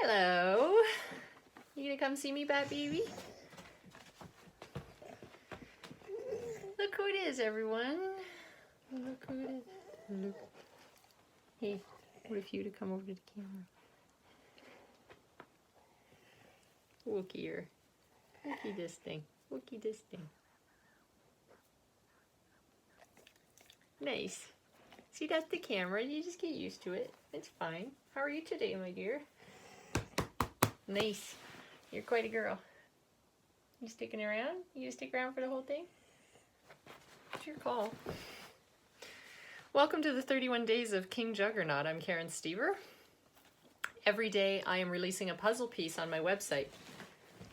Hello. You gonna come see me, Bat Baby? Look who it is, everyone. Look who it is. Look. Hey, what if you to come over to the camera? Wookie her. Wookie this thing. Wookie this thing. Nice. See, that's the camera. You just get used to it. It's fine. How are you today, my dear? Nice. You're quite a girl. You sticking around? You gonna stick around for the whole thing? It's your call. Welcome to the 31 Days of King Juggernaut. I'm Karen Stever. Every day I am releasing a puzzle piece on my website,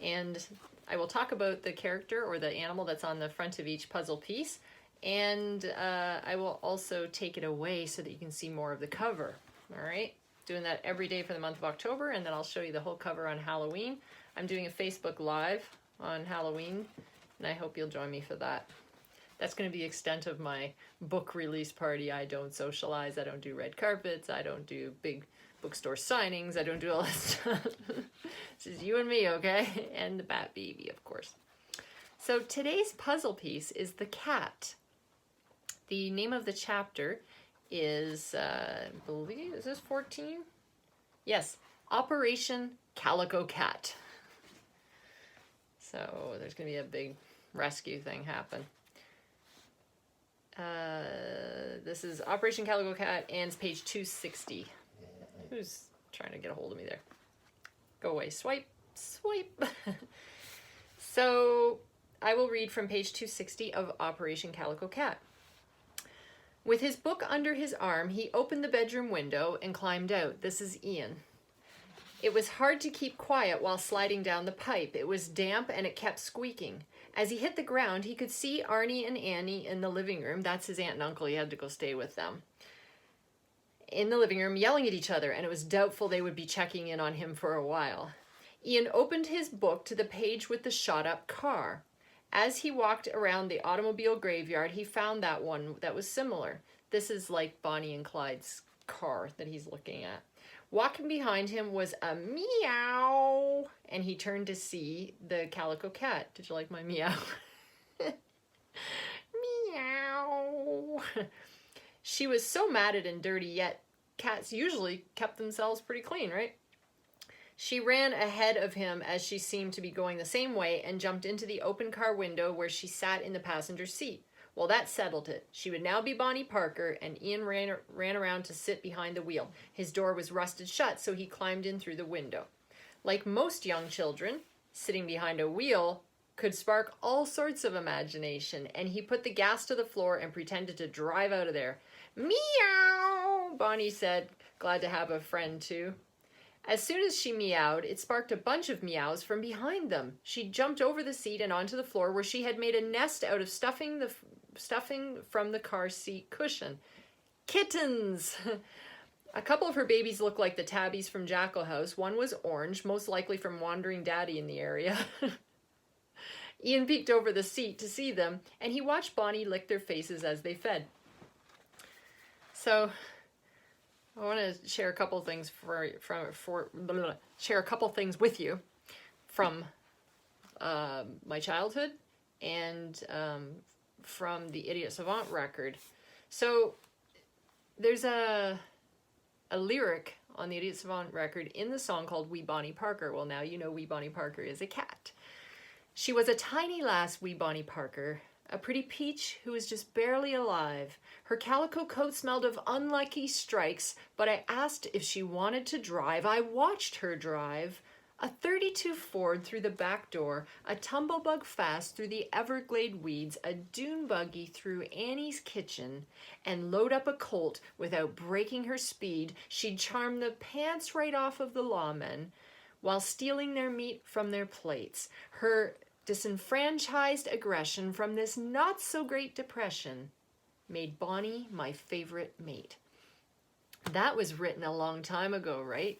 and I will talk about the character or the animal that's on the front of each puzzle piece, and I will also take it away so that you can see more of the cover. All right, doing that every day for the month of October, and then I'll show you the whole cover on Halloween. I'm doing a Facebook Live on Halloween, and I hope you'll join me for that. That's going to be the extent of my book release party. I don't socialize, I don't do red carpets, I don't do big bookstore signings, I don't do all that stuff. This is you and me, okay? And the Bat Baby, of course. So today's puzzle piece is the cat. The name of the chapter is, I believe, is this 14? Yes, Operation Calico Cat. So there's going to be a big rescue thing happen. This is Operation Calico Cat, and it's page 260. Who's trying to get a hold of me there? Go away. Swipe. Swipe. So I will read from page 260 of Operation Calico Cat. With his book under his arm, he opened the bedroom window and climbed out. This is Ian. It was hard to keep quiet while sliding down the pipe. It was damp and it kept squeaking. As he hit the ground, he could see Arnie and Annie in the living room. That's his aunt and uncle. He had to go stay with them. In the living room, yelling at each other, and it was doubtful they would be checking in on him for a while. Ian opened his book to the page with the shot-up car. As he walked around the automobile graveyard, he found that one that was similar. This is like Bonnie and Clyde's car that he's looking at. Walking behind him was a meow, and he turned to see the Calico Cat. Did you like my meow? Meow. She was so matted and dirty, yet cats usually kept themselves pretty clean, right? She ran ahead of him as she seemed to be going the same way and jumped into the open car window where she sat in the passenger seat. Well, that settled it. She would now be Bonnie Parker, and Ian ran around to sit behind the wheel. His door was rusted shut, so he climbed in through the window. Like most young children, sitting behind a wheel could spark all sorts of imagination, and he put the gas to the floor and pretended to drive out of there. Meow, Bonnie said, glad to have a friend too. As soon as she meowed, it sparked a bunch of meows from behind them. She jumped over the seat and onto the floor where she had made a nest out of stuffing from the car seat cushion. Kittens! A couple of her babies looked like the tabbies from Jackal House. One was orange, most likely from Wandering Daddy in the area. Ian peeked over the seat to see them, and he watched Bonnie lick their faces as they fed. So I want to share a couple things share a couple things with you from my childhood and from the Idiot Savant record. So there's a lyric on the Idiot Savant record in the song called Wee Bonnie Parker. Well, now you know Wee Bonnie Parker is a cat. She was a tiny lass, Wee Bonnie Parker, a pretty peach who was just barely alive. Her calico coat smelled of unlucky strikes, but I asked if she wanted to drive. I watched her drive. A 32 Ford through the back door, a tumblebug fast through the Everglade weeds, a dune buggy through Annie's kitchen, and load up a colt without breaking her speed. She'd charm the pants right off of the lawmen while stealing their meat from their plates. Her disenfranchised aggression from this not-so-great depression made Bonnie my favorite mate. That was written a long time ago, right?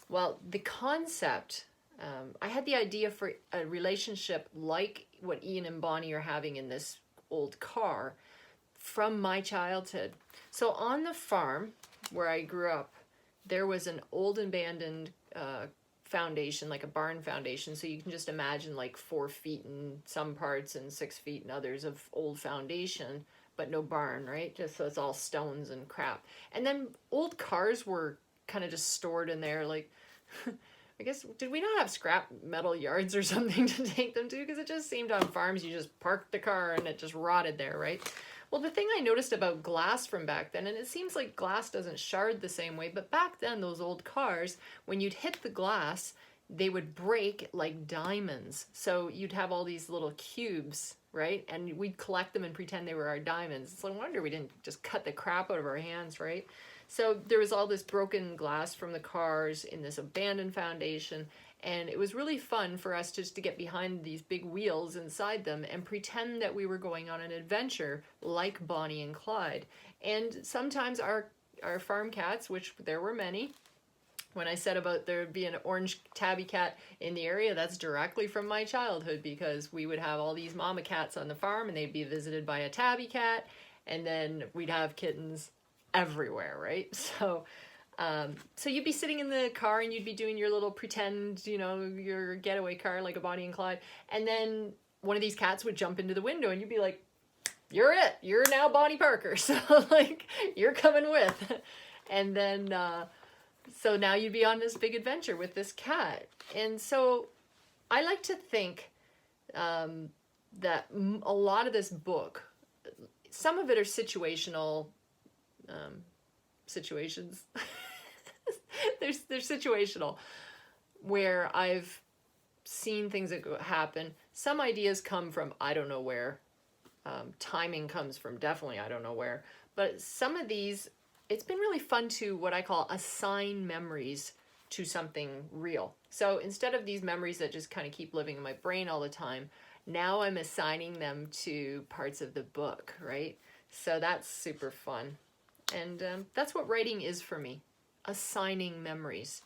Well, the concept, I had the idea for a relationship like what Ian and Bonnie are having in this old car from my childhood. So on the farm where I grew up, there was an old abandoned foundation, like a barn foundation. So you can just imagine like 4 feet in some parts and 6 feet in others of old foundation, but no barn, right? Just so it's all stones and crap. And then old cars were kind of just stored in there, like, I guess, did we not have scrap metal yards or something to take them to? Because it just seemed on farms you just parked the car and it just rotted there, right? Well, the thing I noticed about glass from back then, and it seems like glass doesn't shard the same way, but back then, those old cars, when you'd hit the glass, they would break like diamonds. So you'd have all these little cubes, right? And we'd collect them and pretend they were our diamonds. It's no wonder we didn't just cut the crap out of our hands, right? So there was all this broken glass from the cars in this abandoned foundation, and it was really fun for us just to get behind these big wheels inside them and pretend that we were going on an adventure like Bonnie and Clyde. And sometimes our farm cats, which there were many, when I said about there would be an orange tabby cat in the area, that's directly from my childhood, because we would have all these mama cats on the farm and they'd be visited by a tabby cat, and then we'd have kittens everywhere, right? So so you'd be sitting in the car and you'd be doing your little pretend, you know, your getaway car like a Bonnie and Clyde, and then one of these cats would jump into the window and you'd be like, you're it, you're now Bonnie Parker, so like, you're coming with. And then so now you'd be on this big adventure with this cat. And so I like to think that a lot of this book, some of it are situational situations. They're situational, where I've seen things that happen. Some ideas come from I don't know where. Timing comes from definitely I don't know where. But some of these, it's been really fun to what I call assign memories to something real. So instead of these memories that just kind of keep living in my brain all the time, now I'm assigning them to parts of the book, right? So that's super fun. And that's what writing is for me, assigning memories.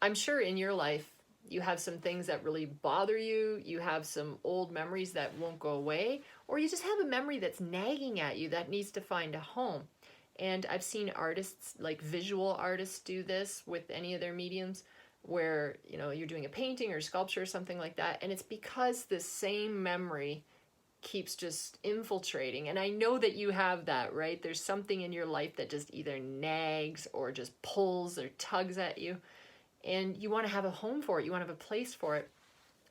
I'm sure in your life you have some things that really bother you, you have some old memories that won't go away, or you just have a memory that's nagging at you that needs to find a home. And I've seen artists, like visual artists, do this with any of their mediums, where, you know, you're doing a painting or sculpture or something like that, and it's because the same memory keeps just infiltrating. And I know that you have that, right? There's something in your life that just either nags or just pulls or tugs at you, and you want to have a home for it, you want to have a place for it.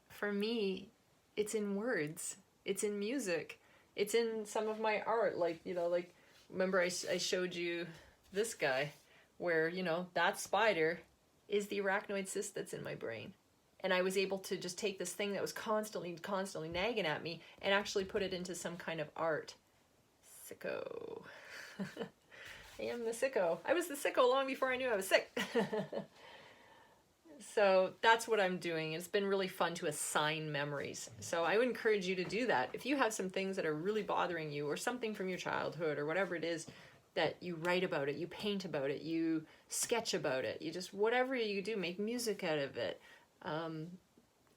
For me, it's in words, it's in music, it's in some of my art, like, you know, like, remember I showed you this guy, where, you know, that spider is the arachnoid cyst that's in my brain. And I was able to just take this thing that was constantly nagging at me and actually put it into some kind of art. Sicko. I am the sicko. I was the sicko long before I knew I was sick. So that's what I'm doing. It's been really fun to assign memories. So I would encourage you to do that. If you have some things that are really bothering you, or something from your childhood, or whatever it is, that you write about it, you paint about it, you sketch about it, you just, whatever you do, make music out of it,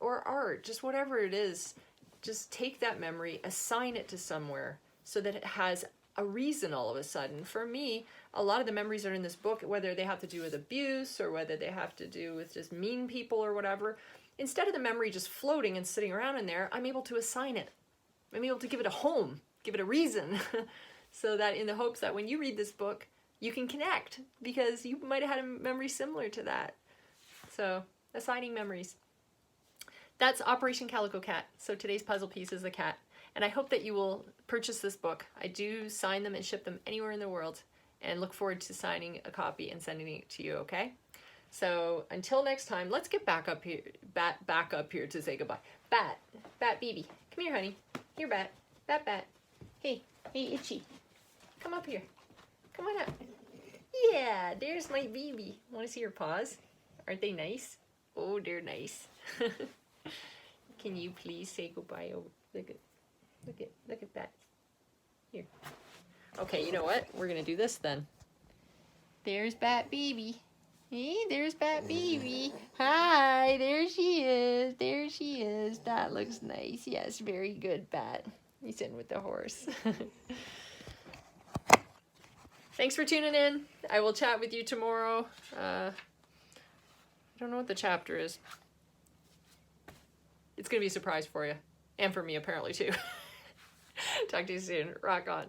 or art, just whatever it is, just take that memory, assign it to somewhere so that it has a reason all of a sudden. For me, a lot of the memories are in this book, whether they have to do with abuse or whether they have to do with just mean people or whatever. Instead of the memory just floating and sitting around in there, I'm able to assign it. I'm able to give it a home, give it a reason, so that in the hopes that when you read this book, you can connect, because you might have had a memory similar to that. So, assigning memories. That's Operation Calico Cat. So today's puzzle piece is the cat. And I hope that you will purchase this book. I do sign them and ship them anywhere in the world, and look forward to signing a copy and sending it to you, okay? So until next time, let's get back up here to say goodbye. Bat BB, come here, honey. Here, Bat. Bat. Hey, Itchy. Come up here. Come on up. Yeah, there's my BB. Want to see her paws? Aren't they nice? Oh, they're nice. Can you please say goodbye? Oh, look at that. Here. Okay, you know what? We're gonna do this then. There's Bat Baby. Hey, there's Bat Baby. Hi, there she is. There she is. That looks nice. Yes, very good, Bat. He's in with the horse. Thanks for tuning in. I will chat with you tomorrow. I don't know what the chapter is. It's going to be a surprise for you. And for me, apparently, too. Talk to you soon. Rock on.